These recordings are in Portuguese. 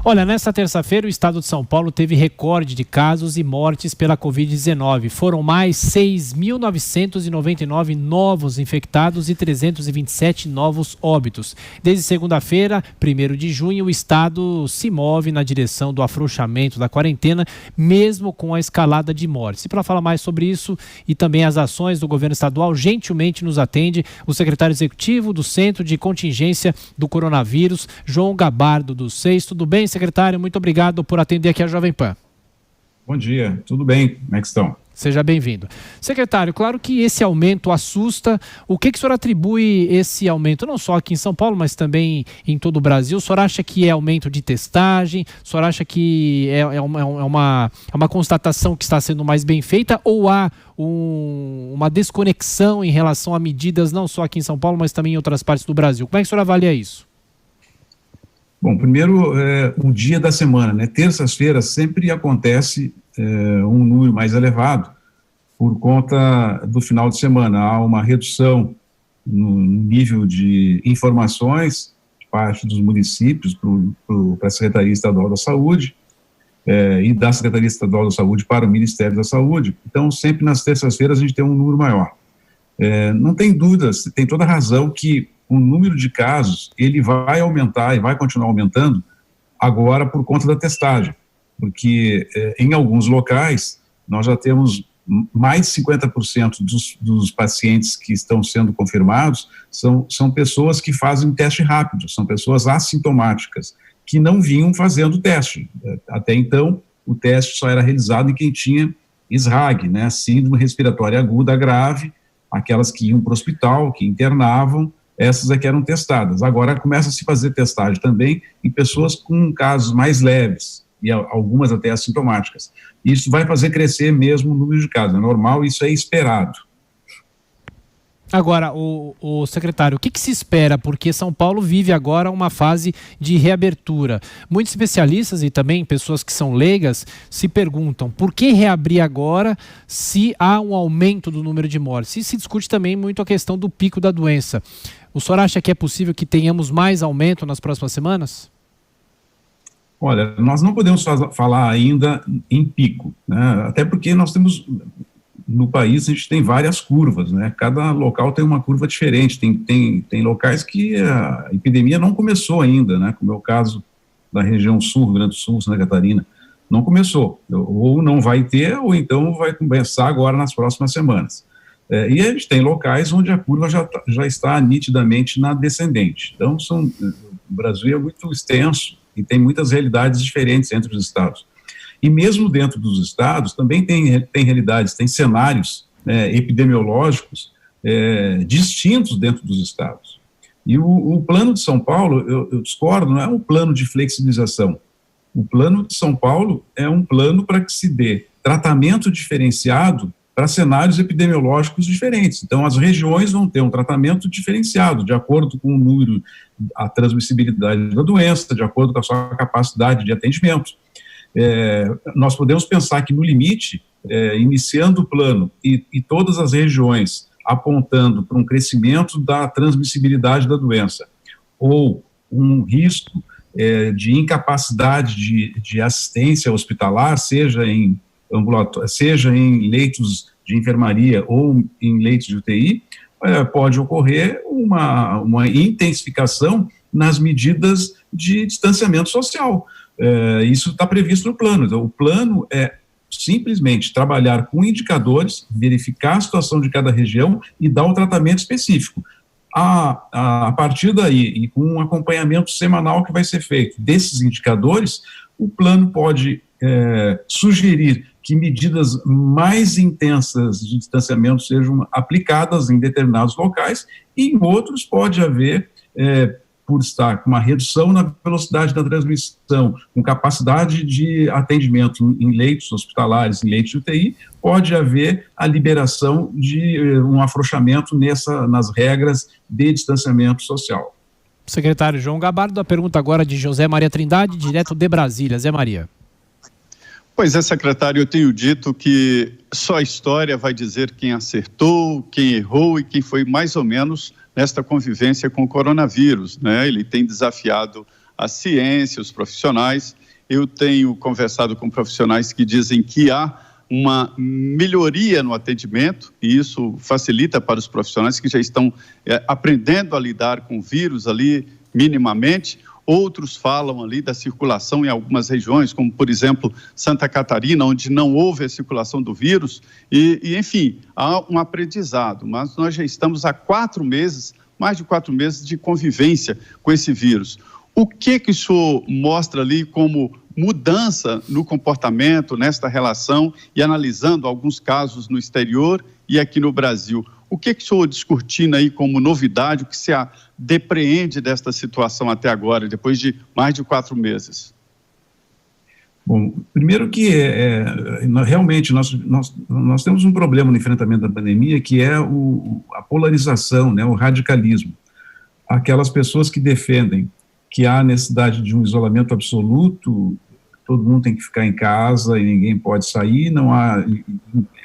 Olha, nesta terça-feira o estado de São Paulo teve recorde de casos e mortes pela Covid-19. Foram mais 6.999 novos infectados e 327 novos óbitos. Desde segunda-feira, 1º de junho, o estado se move na direção do afrouxamento da quarentena, mesmo com a escalada de mortes. E para falar mais sobre isso e também as ações do governo estadual, gentilmente nos atende o secretário executivo do Centro de Contingência do Coronavírus, João Gabardo dos Seis. Tudo bem, secretário? Muito obrigado por atender aqui a Jovem Pan. Bom dia, tudo bem? Como é que estão? Seja bem-vindo. Secretário, claro que esse aumento assusta. O que o senhor atribui esse aumento, não só aqui em São Paulo, mas também em todo o Brasil? O senhor acha que é aumento de testagem? O senhor acha que é uma constatação que está sendo mais bem feita? Ou há uma desconexão em relação a medidas, não só aqui em São Paulo, mas também em outras partes do Brasil? Como é que o senhor avalia isso? Bom, primeiro, o dia da semana, né? Terças-feiras sempre acontece um número mais elevado por conta do final de semana. Há uma redução no nível de informações de parte dos municípios para a Secretaria Estadual da Saúde e da Secretaria Estadual da Saúde para o Ministério da Saúde. Então, sempre nas terças-feiras a gente tem um número maior. Não tem dúvidas, tem toda a razão que o número de casos, ele vai aumentar e vai continuar aumentando agora por conta da testagem, porque em alguns locais nós já temos mais de 50% dos pacientes que estão sendo confirmados são pessoas que fazem teste rápido, são pessoas assintomáticas, que não vinham fazendo teste. Até então, o teste só era realizado em quem tinha SRAG, né, síndrome respiratória aguda grave, aquelas que iam para o hospital, que internavam, essas é que eram testadas. Agora começa a se fazer testagem também em pessoas com casos mais leves, e algumas até assintomáticas. Isso vai fazer crescer mesmo o número de casos, é normal, isso é esperado. Agora, o secretário, o que se espera? Porque São Paulo vive agora uma fase de reabertura. Muitos especialistas e também pessoas que são leigas se perguntam por que reabrir agora se há um aumento do número de mortes? E se discute também muito a questão do pico da doença. O senhor acha que é possível que tenhamos mais aumento nas próximas semanas? Olha, nós não podemos falar ainda em pico, né? Até porque nós temos... No país a gente tem várias curvas, né? Cada local tem uma curva diferente, tem locais que a epidemia não começou ainda, né? Como é o caso da região sul, Rio Grande do Sul, Santa Catarina, não começou, ou não vai ter, ou então vai começar agora nas próximas semanas. E a gente tem locais onde a curva já está nitidamente na descendente. Então, o Brasil é muito extenso e tem muitas realidades diferentes entre os estados. E mesmo dentro dos estados, também tem realidades, tem cenários epidemiológicos distintos dentro dos estados. E o plano de São Paulo, eu discordo, não é um plano de flexibilização. O plano de São Paulo é um plano para que se dê tratamento diferenciado para cenários epidemiológicos diferentes. Então, as regiões vão ter um tratamento diferenciado, de acordo com o número, a transmissibilidade da doença, de acordo com a sua capacidade de atendimento. Nós podemos pensar que no limite, iniciando o plano e todas as regiões apontando para um crescimento da transmissibilidade da doença ou um risco de incapacidade de assistência hospitalar, seja em leitos de enfermaria ou em leitos de UTI, pode ocorrer uma intensificação nas medidas de distanciamento social. Isso está previsto no plano. Então, o plano é simplesmente trabalhar com indicadores, verificar a situação de cada região e dar um tratamento específico. A partir daí, e com um acompanhamento semanal que vai ser feito desses indicadores, o plano pode sugerir que medidas mais intensas de distanciamento sejam aplicadas em determinados locais e em outros pode haver por estar com uma redução na velocidade da transmissão, com capacidade de atendimento em leitos hospitalares, em leitos de UTI, pode haver a liberação de um afrouxamento nas regras de distanciamento social. Secretário João Gabardo, a pergunta agora de José Maria Trindade, direto de Brasília. Zé Maria. Pois é, secretário, eu tenho dito que só a história vai dizer quem acertou, quem errou e quem foi mais ou menos nesta convivência com o coronavírus, né? Ele tem desafiado a ciência, os profissionais. Eu tenho conversado com profissionais que dizem que há uma melhoria no atendimento, e isso facilita para os profissionais que já estão aprendendo a lidar com o vírus ali minimamente. Outros falam ali da circulação em algumas regiões, como, por exemplo, Santa Catarina, onde não houve a circulação do vírus, enfim, há um aprendizado, mas nós já estamos há 4 meses, mais de 4 meses de convivência com esse vírus. O que o senhor mostra ali como mudança no comportamento, nesta relação, e analisando alguns casos no exterior e aqui no Brasil? O que o senhor descortina aí como novidade, o que se depreende desta situação até agora, depois de mais de 4 meses? Bom, primeiro que realmente nós temos um problema no enfrentamento da pandemia, que é a polarização, né, o radicalismo. Aquelas pessoas que defendem que há necessidade de um isolamento absoluto, todo mundo tem que ficar em casa e ninguém pode sair, não há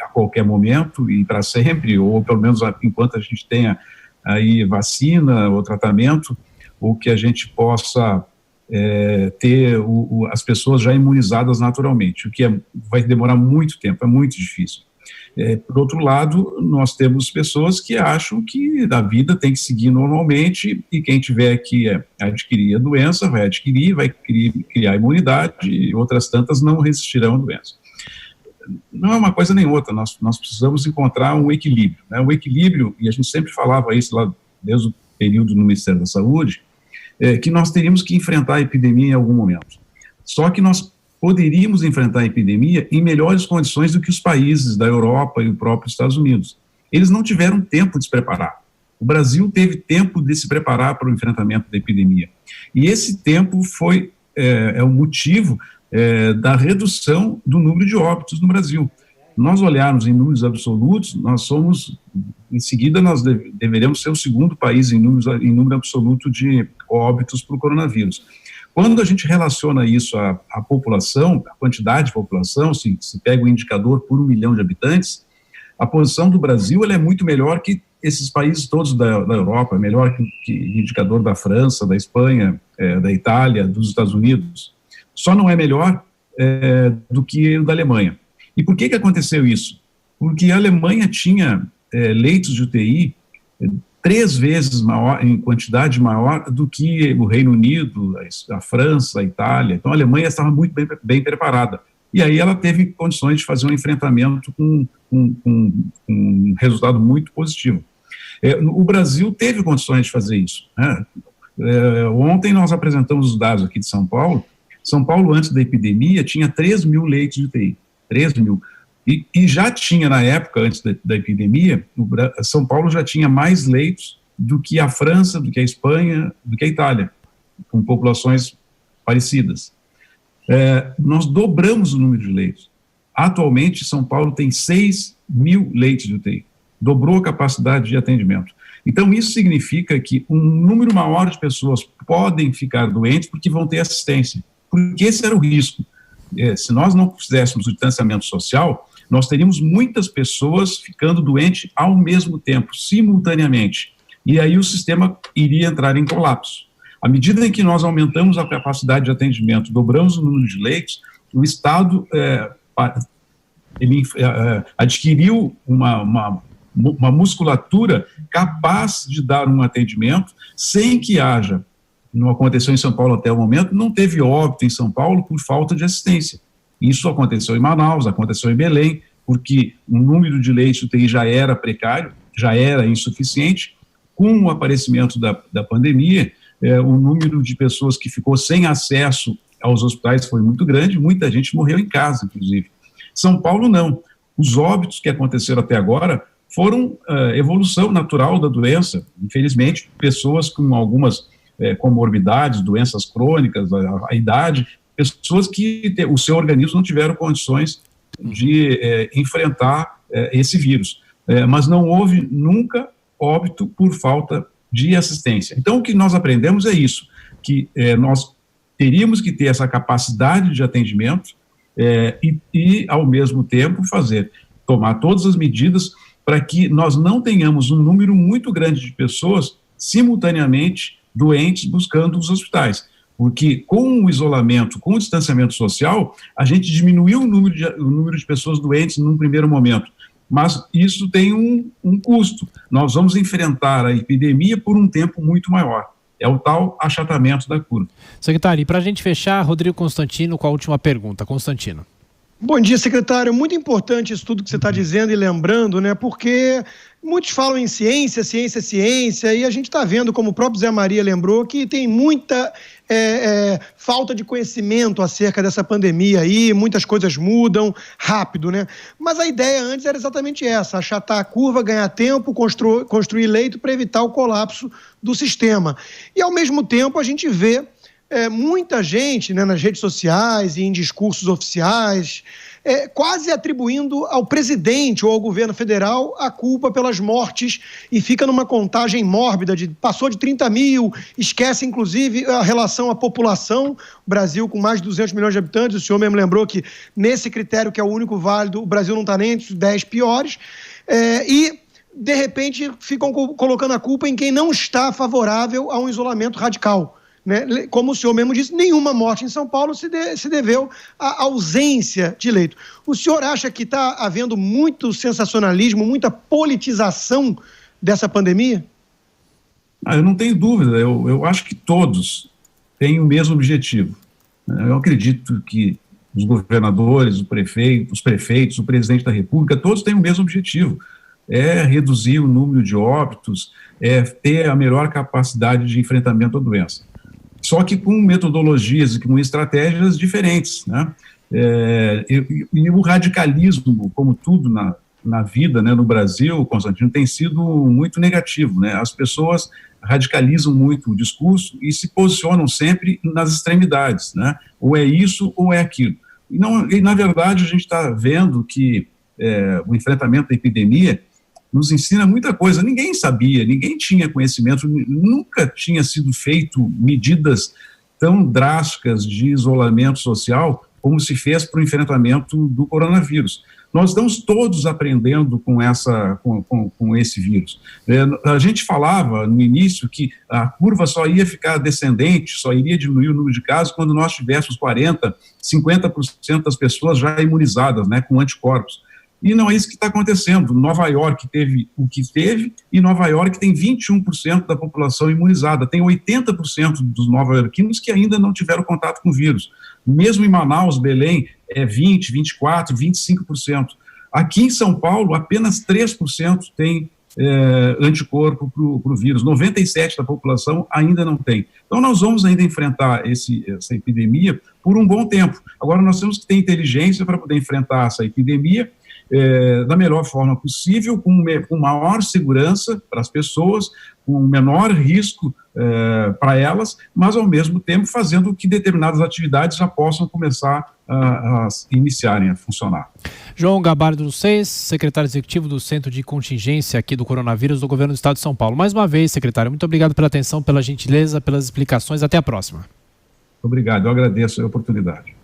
a qualquer momento e para sempre, ou pelo menos enquanto a gente tenha aí vacina ou tratamento, ou que a gente possa ter as pessoas já imunizadas naturalmente, o que vai demorar muito tempo, é muito difícil. Por outro lado, nós temos pessoas que acham que a vida tem que seguir normalmente e quem tiver que adquirir a doença vai adquirir, vai criar imunidade e outras tantas não resistirão à doença. Não é uma coisa nem outra, nós precisamos encontrar um equilíbrio, né? O equilíbrio, e a gente sempre falava isso lá desde o período no Ministério da Saúde, que nós teríamos que enfrentar a epidemia em algum momento. Só que nós poderíamos enfrentar a epidemia em melhores condições do que os países da Europa e o próprio Estados Unidos. Eles não tiveram tempo de se preparar. O Brasil teve tempo de se preparar para o enfrentamento da epidemia. E esse tempo foi o motivo da redução do número de óbitos no Brasil. Nós olharmos em números absolutos, nós somos, em seguida, nós deveremos ser o segundo país em número absoluto de óbitos por coronavírus. Quando a gente relaciona isso à população, à quantidade de população, se pega o indicador por 1 milhão de habitantes, a posição do Brasil ela é muito melhor que esses países todos da Europa, é melhor que o indicador da França, da Espanha, da Itália, dos Estados Unidos. Só não é melhor do que o da Alemanha. E por que aconteceu isso? Porque a Alemanha tinha leitos de UTI 3 vezes maior, em quantidade maior do que o Reino Unido, a França, a Itália. Então a Alemanha estava muito bem preparada. E aí ela teve condições de fazer um enfrentamento com um resultado muito positivo. O Brasil teve condições de fazer isso, né? Ontem nós apresentamos os dados aqui de São Paulo. São Paulo, antes da epidemia, tinha 3 mil leitos de UTI. 3 mil. E já tinha, na época, antes da epidemia, São Paulo já tinha mais leitos do que a França, do que a Espanha, do que a Itália, com populações parecidas. Nós dobramos o número de leitos. Atualmente, São Paulo tem 6 mil leitos de UTI. Dobrou a capacidade de atendimento. Então, isso significa que um número maior de pessoas podem ficar doentes porque vão ter assistência. Porque esse era o risco. Se nós não fizéssemos o distanciamento social, nós teríamos muitas pessoas ficando doentes ao mesmo tempo, simultaneamente. E aí o sistema iria entrar em colapso. À medida em que nós aumentamos a capacidade de atendimento, dobramos o número de leitos, o Estado adquiriu uma musculatura capaz de dar um atendimento sem que haja, não aconteceu em São Paulo até o momento, não teve óbito em São Paulo por falta de assistência. Isso aconteceu em Manaus, aconteceu em Belém, porque o número de leitos de UTI já era precário, já era insuficiente. Com o aparecimento da pandemia, o número de pessoas que ficou sem acesso aos hospitais foi muito grande, muita gente morreu em casa, inclusive. São Paulo, não. Os óbitos que aconteceram até agora foram evolução natural da doença. Infelizmente, pessoas com algumas comorbidades, doenças crônicas, a idade, pessoas que o seu organismo não tiveram condições de enfrentar esse vírus. Mas não houve nunca óbito por falta de assistência. Então, o que nós aprendemos é isso, que nós teríamos que ter essa capacidade de atendimento e, ao mesmo tempo, tomar todas as medidas para que nós não tenhamos um número muito grande de pessoas simultaneamente doentes buscando os hospitais. porque com o isolamento, com o distanciamento social, a gente diminuiu o número de pessoas doentes num primeiro momento, mas isso tem um custo. Nós vamos enfrentar a epidemia por um tempo muito maior. É o tal achatamento da curva. Secretário, e para a gente fechar, Rodrigo Constantino com a última pergunta. Constantino. Bom dia, secretário. Muito importante isso tudo que você está dizendo e lembrando, né? Porque muitos falam em ciência, e a gente está vendo, como o próprio Zé Maria lembrou, que tem muita falta de conhecimento acerca dessa pandemia aí, muitas coisas mudam rápido, né? Mas a ideia antes era exatamente essa, achatar a curva, ganhar tempo, construir leito para evitar o colapso do sistema. E, ao mesmo tempo, a gente vê muita gente, né, nas redes sociais e em discursos oficiais, quase atribuindo ao presidente ou ao governo federal a culpa pelas mortes e fica numa contagem mórbida, passou de 30 mil, esquece inclusive a relação à população. O Brasil com mais de 200 milhões de habitantes, o senhor mesmo lembrou que nesse critério que é o único válido, o Brasil não está nem entre os 10 piores, e de repente ficam colocando a culpa em quem não está favorável a um isolamento radical. Né? Como o senhor mesmo disse, nenhuma morte em São Paulo se deveu à ausência de leito. O senhor acha que está havendo muito sensacionalismo, muita politização dessa pandemia? Eu não tenho dúvida, eu acho que todos têm o mesmo objetivo. Eu acredito que os governadores, os prefeitos, o presidente da República, todos têm o mesmo objetivo, é reduzir o número de óbitos, é ter a melhor capacidade de enfrentamento à doença. Só que com metodologias e com estratégias diferentes, né? E o radicalismo, como tudo na vida, né, no Brasil, Constantino, tem sido muito negativo, né? As pessoas radicalizam muito o discurso e se posicionam sempre nas extremidades, né? Ou é isso ou é aquilo. E na verdade, a gente está vendo que o enfrentamento da epidemia nos ensina muita coisa. Ninguém sabia, ninguém tinha conhecimento, nunca tinha sido feito medidas tão drásticas de isolamento social como se fez para o enfrentamento do coronavírus. Nós estamos todos aprendendo com esse vírus. A gente falava no início que a curva só ia ficar descendente, só iria diminuir o número de casos quando nós tivéssemos 40%, 50% das pessoas já imunizadas, né, com anticorpos. E não é isso que está acontecendo. Nova York teve o que teve, e Nova York tem 21% da população imunizada. Tem 80% dos nova-iorquinos que ainda não tiveram contato com o vírus. Mesmo em Manaus, Belém, é 20%, 24%, 25%. Aqui em São Paulo, apenas 3% tem anticorpo para o vírus. 97% da população ainda não tem. Então, nós vamos ainda enfrentar essa epidemia por um bom tempo. Agora, nós temos que ter inteligência para poder enfrentar essa epidemia da melhor forma possível, com maior segurança para as pessoas, com menor risco para elas, mas ao mesmo tempo fazendo que determinadas atividades já possam começar a iniciarem a funcionar. João Gabardo dos Seis, secretário executivo do Centro de Contingência aqui do Coronavírus do Governo do Estado de São Paulo. Mais uma vez, secretário, muito obrigado pela atenção, pela gentileza, pelas explicações. Até a próxima. Obrigado, eu agradeço a oportunidade.